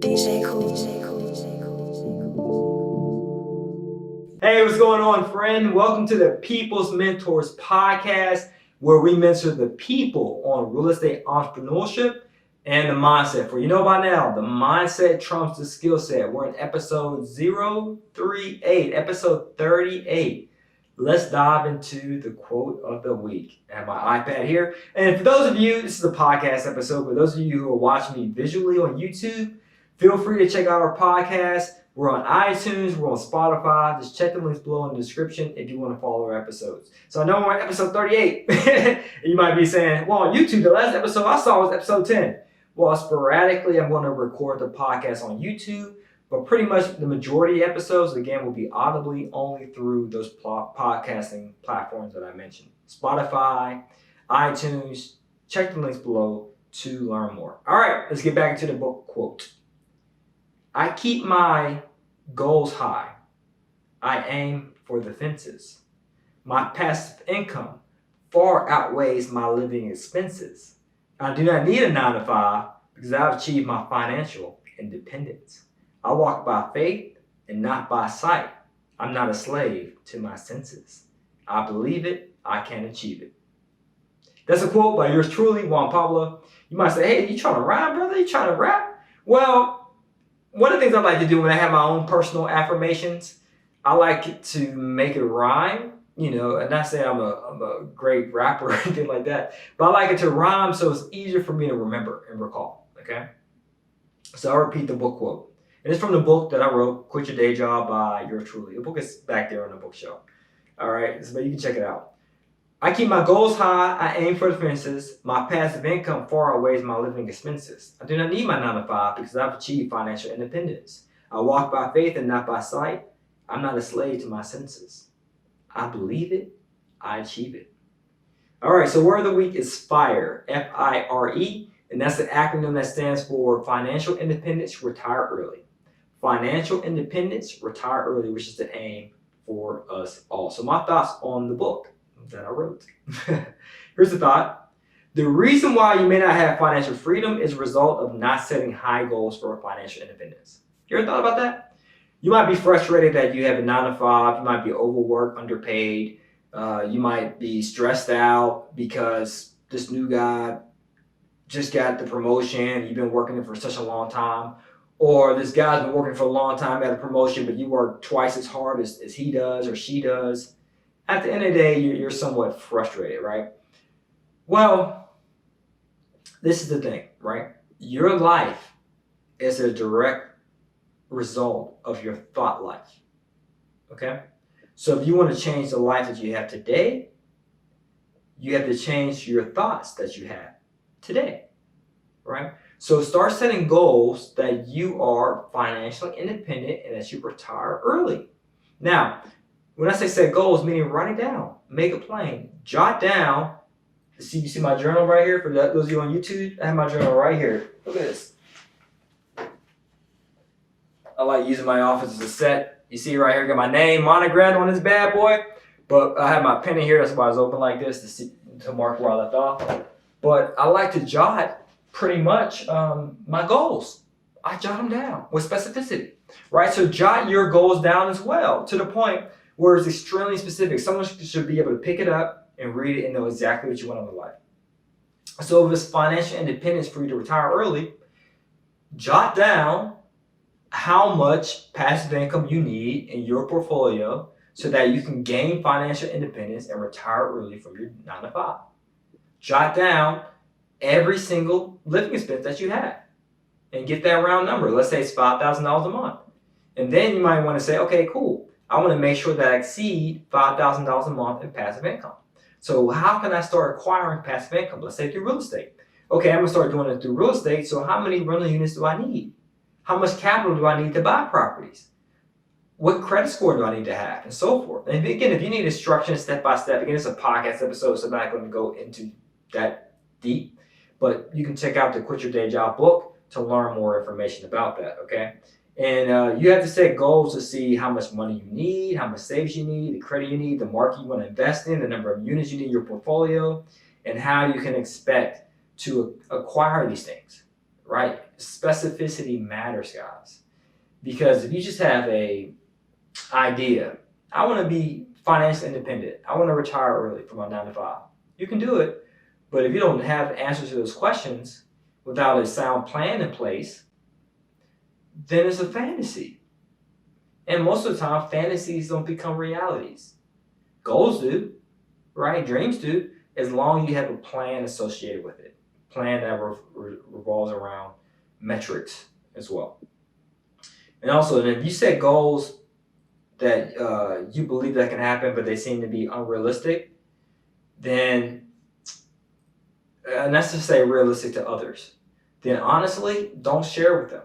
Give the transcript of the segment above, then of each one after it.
Hey, what's going on, friend? Welcome to the People's Mentors podcast, where we mentor the people on real estate entrepreneurship and the mindset. For you know by now, the mindset trumps the skill set. We're in episode 038, episode 38. Let's dive into the quote of the week. I have my iPad here. And for those of you, this is a podcast episode, but those of you who are watching me visually on YouTube, feel free to check out our podcast. We're on iTunes, we're on Spotify. Just check the links below in the description if you want to follow our episodes. So I know we're on episode 38. You might be saying, well, on YouTube, the last episode I saw was episode 10. Well, sporadically, I'm going to record the podcast on YouTube, but pretty much the majority of episodes, again, will be audibly only through those podcasting platforms that I mentioned. Spotify, iTunes, check the links below to learn more. All right, let's get back into the book quote. I keep my goals high. I aim for the fences. My passive income far outweighs my living expenses. I do not need a 9 to 5 because I've achieved my financial independence. I walk by faith and not by sight. I'm not a slave to my senses. I believe it, I can achieve it. That's a quote by yours truly, Juan Pablo. You might say, hey, you trying to rhyme, brother? You trying to rap? Well, one of the things I like to do when I have my own personal affirmations, I like to make it rhyme, and not say I'm a great rapper or anything like that, but I like it to rhyme so it's easier for me to remember and recall, okay? So I'll repeat the book quote. And it's from the book that I wrote, Quit Your Day Job by yours truly. The book is back there on the bookshelf. All right, so you can check it out. I keep my goals high, I aim for the fences, my passive income far outweighs my living expenses. I do not need my 9 to 5 because I've achieved financial independence. I walk by faith and not by sight. I'm not a slave to my senses. I believe it, I achieve it. All right, so word of the week is FIRE, F-I-R-E, and that's the acronym that stands for Financial Independence, Retire Early. Financial Independence, Retire Early, which is the aim for us all. So my thoughts on the book that I wrote. Here's the thought. The reason why you may not have financial freedom is a result of not setting high goals for financial independence. You ever thought about that? You might be frustrated that you have a 9 to 5. You might be overworked, underpaid. You might be stressed out because this new guy just got the promotion. You've been working it for such a long time. Or this guy's been working for a long time, got a promotion, but you work twice as hard as he does or she does. At the end of the day, you're somewhat frustrated, right? Well, this is the thing, right? Your life is a direct result of your thought life, okay? So if you want to change the life that you have today, you have to change your thoughts that you have today, right? So start setting goals that you are financially independent and that you retire early. Now, when I say set goals, meaning write it down, make it plain, jot down. You see my journal right here? For those of you on YouTube, I have my journal right here. Look at this. I like using my office as a set. You see right here, got my name monogrammed on this bad boy. But I have my pen in here. That's why it's open like this to mark where I left off. But I like to jot pretty much my goals. I jot them down with specificity, right? So jot your goals down as well to the point where it's extremely specific. Someone should be able to pick it up and read it and know exactly what you want in their life. So if it's financial independence for you to retire early, jot down how much passive income you need in your portfolio so that you can gain financial independence and retire early from your 9 to 5. Jot down every single living expense that you have and get that round number. Let's say it's $5,000 a month. And then you might want to say, okay, cool. I want to make sure that I exceed $5,000 a month in passive income. So how can I start acquiring passive income? Let's say through real estate. Okay, I'm going to start doing it through real estate. So how many rental units do I need? How much capital do I need to buy properties? What credit score do I need to have? And so forth. And again, if you need instructions step by step, again, it's a podcast episode, so I'm not going to go into that deep. But you can check out the Quit Your Day Job book to learn more information about that, okay? And you have to set goals to see how much money you need, how much savings you need, the credit you need, the market you want to invest in, the number of units you need in your portfolio, and how you can expect to acquire these things. right? Specificity matters, guys. Because if you just have a idea, I want to be financially independent, I want to retire early from my 9 to 5, you can do it. But if you don't have answers to those questions without a sound plan in place, then it's a fantasy. And most of the time, fantasies don't become realities. Goals do, right? Dreams do, as long as you have a plan associated with it. Plan that revolves around metrics as well. And also, if you set goals that you believe that can happen, but they seem to be unrealistic, then, and that's to say realistic to others, then honestly, don't share with them.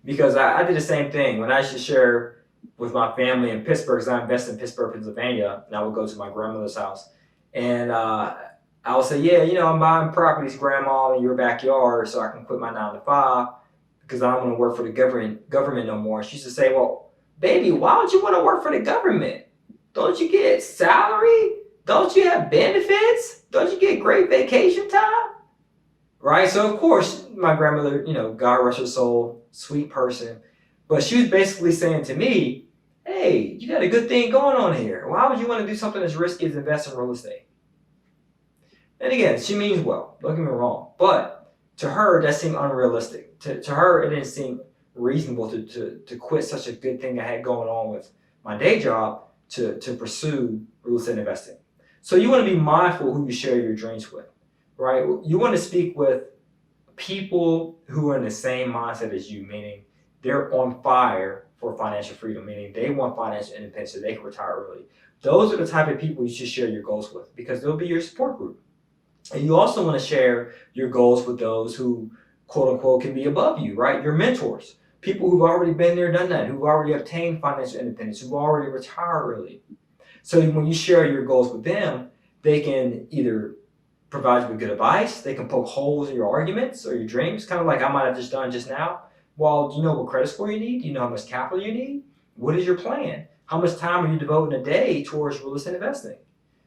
Because I did the same thing when I used to share with my family in Pittsburgh, because I invest in Pittsburgh, Pennsylvania, and I would go to my grandmother's house. And I would say, yeah, I'm buying properties, Grandma, in your backyard so I can quit my 9 to 5 because I don't want to work for the government no more. She used to say, well, baby, why would you want to work for the government? Don't you get salary? Don't you have benefits? Don't you get great vacation time? Right? So, of course, my grandmother, God rest her soul, sweet person. But she was basically saying to me, hey, you got a good thing going on here. Why would you want to do something as risky as invest in real estate? And again, she means well, don't get me wrong. But to her, that seemed unrealistic. To her, it didn't seem reasonable to quit such a good thing I had going on with my day job to pursue real estate investing. So you want to be mindful who you share your dreams with, right? You want to speak with people who are in the same mindset as you, meaning they're on fire for financial freedom, meaning they want financial independence so they can retire early. Those are the type of people you should share your goals with because they'll be your support group. And you also want to share your goals with those who, quote unquote, can be above you, right? Your mentors, people who've already been there, done that, who've already obtained financial independence, who've already retired early. So when you share your goals with them, they can either provide you with good advice, they can poke holes in your arguments or your dreams, kind of like I might have just done just now. Well, do you know what credit score you need? Do you know how much capital you need? What is your plan? How much time are you devoting a day towards real estate investing?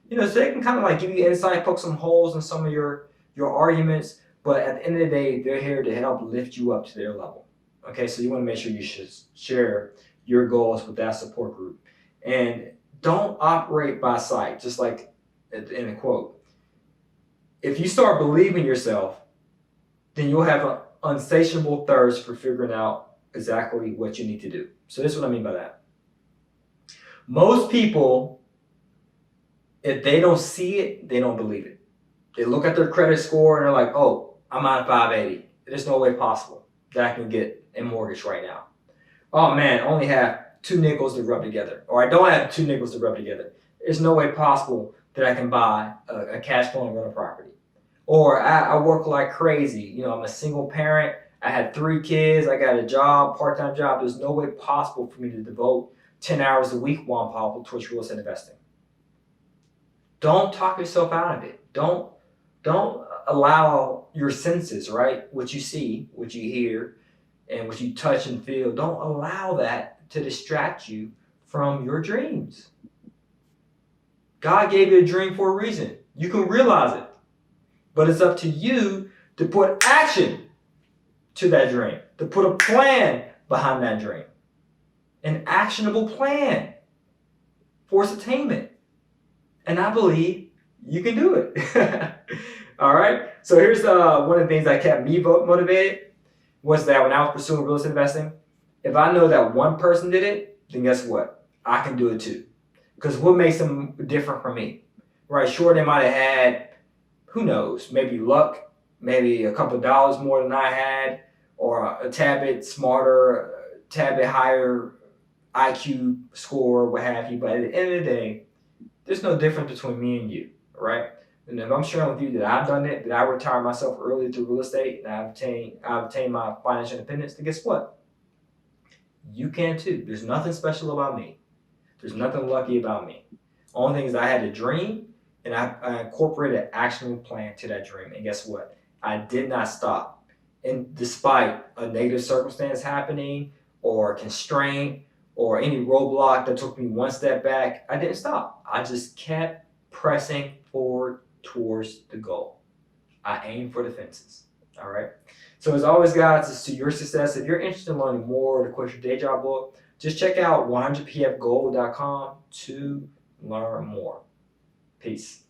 So they can kind of like give you insight, poke some holes in some of your arguments, but at the end of the day, they're here to help lift you up to their level. Okay, so you want to make sure you should share your goals with that support group. And don't operate by sight, just like in the quote. If you start believing yourself, then you'll have an unsatiable thirst for figuring out exactly what you need to do. So this is what I mean by that. Most people, if they don't see it, they don't believe it. They look at their credit score and they're like, oh, I'm at 580. There's no way possible that I can get a mortgage right now. Oh man, I only have 2 nickels to rub together. Or I don't have 2 nickels to rub together. There's no way possible that I can buy a cash flowing rental property. Or I work like crazy. I'm a single parent. I had 3 kids. I got a job, part-time job. There's no way possible for me to devote 10 hours a week while I'm possible towards real estate investing. Don't talk yourself out of it. Don't allow your senses, right? What you see, what you hear, and what you touch and feel. Don't allow that to distract you from your dreams. God gave you a dream for a reason. You can realize it. But it's up to you to put action to that dream, to put a plan behind that dream. An actionable plan for its attainment. And I believe you can do it. All right. So here's one of the things that kept me motivated was that when I was pursuing real estate investing, if I know that one person did it, then guess what? I can do it too. Because what makes them different from me? Right? Sure, they might have had, who knows, maybe luck, maybe a couple of dollars more than I had, or a tad bit smarter, a tad bit higher IQ score, what have you. But at the end of the day, there's no difference between me and you, right? And if I'm sharing with you that I've done it, that I retired myself early through real estate, and I've obtained my financial independence, then guess what? You can too. There's nothing special about me. There's nothing lucky about me. Only thing is I had a dream, and I incorporated an actionable plan to that dream. And guess what? I did not stop. And despite a negative circumstance happening, or constraint, or any roadblock that took me one step back, I didn't stop. I just kept pressing forward towards the goal. I aimed for the fences. All right. So as always, guys, it's to your success. If you're interested in learning more to quit your day job book, just check out 100pfgold.com to learn more. Peace.